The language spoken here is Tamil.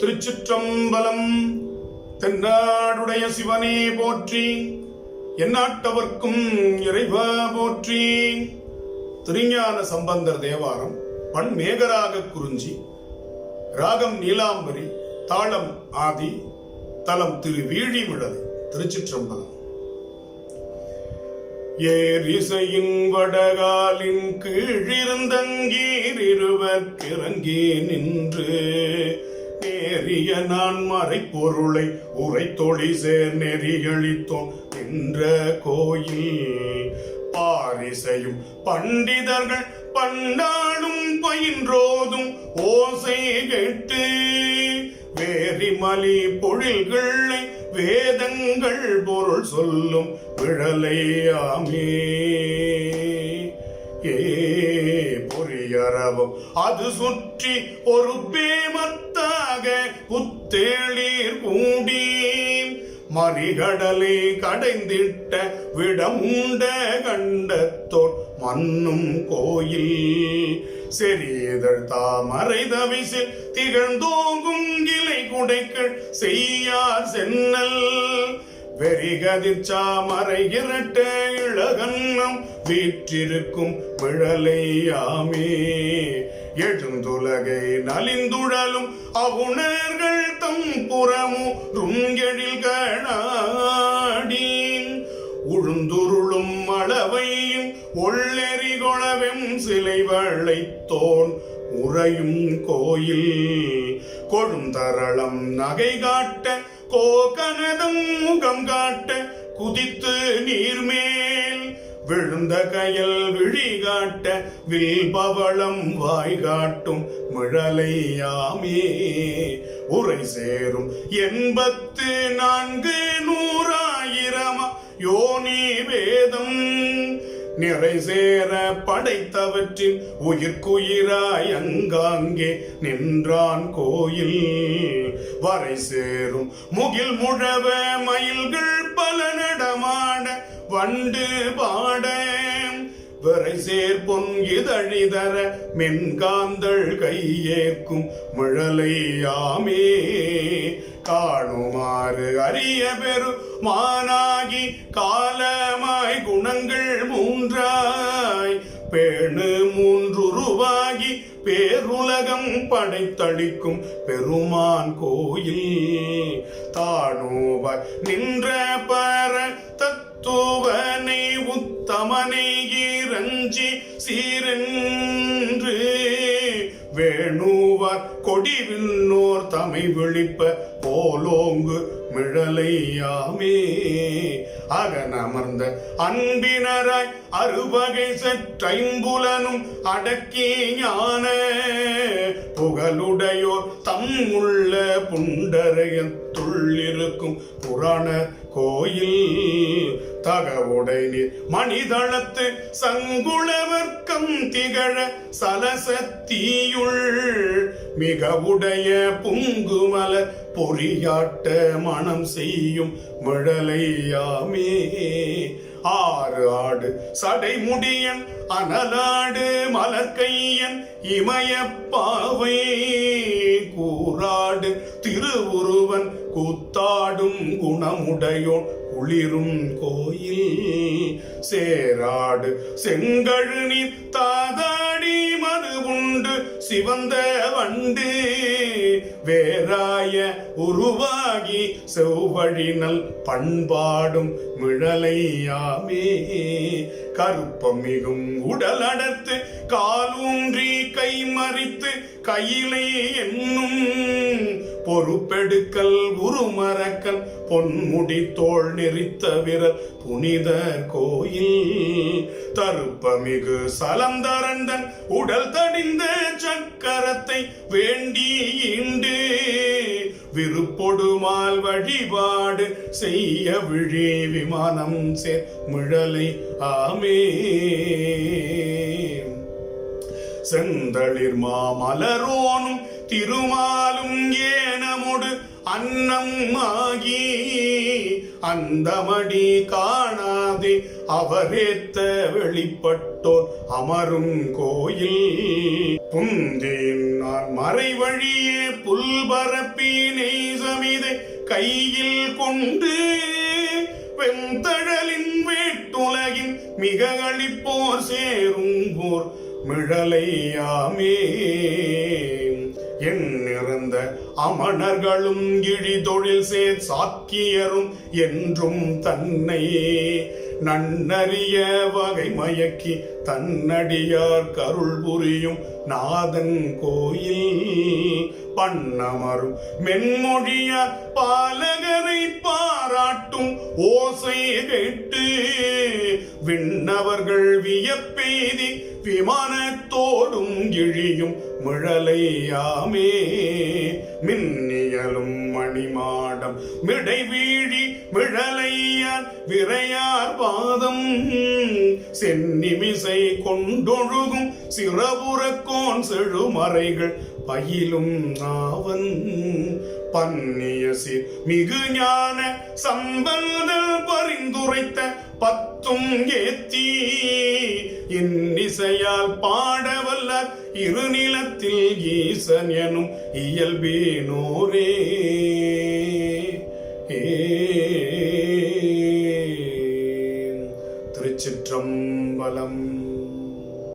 திருச்சிற்றம்பலம். தென்னாடுடைய சிவனே போற்றி, எந்நாட்டவர்க்கும் இறைவா போற்றி. திருஞான சம்பந்தர் தேவாரம். பண் மேகராக குறிஞ்சி, ராகம் நீலாம்பரி, தாளம் ஆதி, தலம் திரு வீழிமிழலை. திருச்சிற்றம்பலம். ஏரிசையின் வடகாலின் கீழிருந்தங்கீர் இருவர் கிறங்கி நின்று நேரிய நான் மறை பொருளை உரை தொழி சேர் நெறியளித்தோன் என்ற கோயில் பாரிசையும் பண்டிதர்கள் பண்டாடும் பயின்றோதும் ஓசை கேட்டு வேரிமலி பொழில்களை வேதங்கள் பொருள் சொல்லும் விழலையாமே. பொறியறவும் அது சுற்றி ஒரு பேமத்தாக புத்தேளீர் கூடி மறிகடலை கடைந்திட்ட விடமுண்ட கண்டத்தோர் மன்னும் கோயில் செறியதழ் தாமரை தவிசில் திகழ்ந்தோங்கும் இலை குடைகள் செய்யார் சென்னல் வெறிகதிர் சாமரை இரட்ட இளகன்னம் வீற்றிருக்கும் விழலையாமே. எழுந்துலகை நலிந்துழலும் அவுணர்கள் தம் புறமுறும் எழில் கணாடி உழுந்துருளும் அளவையும் ஒள்ளெறி கொளவெம் சிலை வளைத்தோன் உறையும் கோயில் கொழுந்தரளம் நகை காட்ட கோகனதம் முகம் காட்ட குதித்து நீர்மேல் விழுந்த கயல் விழி காட்ட வில்பவளம் வாய் காட்டும் மிழலையாமே. உரை சேரும் 84,000 யோனி வேதம் நிறை சேர படைத்தவற்றின் உயிர்க்குயிராய் அங்காங்கே நின்றான் கோயில் வரை சேரும் முகில் முழவ மயில்கள் பல நடமாட வண்டு பாட விரை சேர்பொன் இதழிதர மென்காந்தள் கையேற்கும் மிழலையாமே. காணுமாறு அரிய பெரு மானாகி காலமாய் குணங்கள் மூன்றாய் பேணு மூன்றுருவாகி பேருலகம் படைத்தளிக்கும் பெருமான் கோயில் தானோவாய் நின்ற பர தத்துவனை உத்தமனை இறஞ்சி சீரென்று வேணுவார் கொடிவிண்ணோர் தமை விழிப்ப போலோங்கு மிழலையாமே. அகனமர்ந்த அன்பினராய் அறுவகை சற்றைம்புலனும் அடக்கி ஞான புகழுடையோர் தம் உள்ள புண்டரையத்துள்ளிருக்கும் புராண கோயில் தகவுடை நீர் மணிதளத்து சங்குளவர்க்கம் திகழ சலசத்தீயுள் மிக உடைய புங்குமல பொறியாட்ட மனம் செய்யும் மிழலையாமே. ஆறு ஆடு சடைமுடியன் அனலாடு மலர்கையன் இமயப்பாவை கூறாடு திருவுருவன் கூத்தாடும் குணமுடையோன் குளிரும் கோயில் சேராடு செங்கழுநீர் தாதாடி மது உண்டு சிவந்த வண்டு வேறாய உருவாகி செவ்வழினல் பண்பாடும் மிழலையாமே. கருப்பமிகும் உடல் அடர்த்து காலூன்றி கை மறித்து கையிலை என்னும் பொறுப்பெடுக்கல் உருமரக்கல் பொன்முடி தோள் நெறித்த விரல் புனித கோயில் தருப்பமிகு சலந்தரந்தன் உடல் தடிந்த சக்கரத்தை வேண்டி ஈண்டு விருப்பொடுமால் வழிபாடு செய்ய விழி விமானம் சேர் மிழலை ஆமே. செந்தளிர் மாமலரோனும் திருமாலும் ஏனமொடு அன்னம் ஆகி அந்தமடி காணாத ஆதி அவரேத்த வெளிப்பட்டோர் அமரும் கோயில் புந்தேன் நான் மறைவழியே புல்பரப்பி நெய்சமிதை கையில் கொண்டு வெந்தழலின் வேட்டுலகின் மிக அளிப்போர் சேரும் போர் மிழலையாமே எண்ணிறந்த அமணர்களும் இழி தொழில் சேர் சாக்கியரும் என்றும் தன்னை நன்னறிய வகை மயக்கி தன்னடியார் கருள் புரியும் நாதன் கோயில் பண்ணமரும் மென்மொழியார் பாலகரை பாராட்டும் ஓசை கேட்டு விண்ணவர்கள் வியப்பெய்தி விமானத்தோடும் இழியும் மிழலையாமே மின்னியலும் மணிமாடம் மிடைவீழி மிழலையார் விரையார் பாதம் சென்னிமிசை கொண்டொழுகும் சிறபுறக்கோன் செழுமறைகள் பயிலும் நாவன் பன்னிய சீர் மிகு ஞான சம்பந்தல் பரிந்துரைத்த பத்தும் ஏத்தி இன்னிசையால் பாடவல்ல இருநிலத்தில் ஈசன் எனும் இயல்பேனோரே திருச்சிற்றம்பலம்.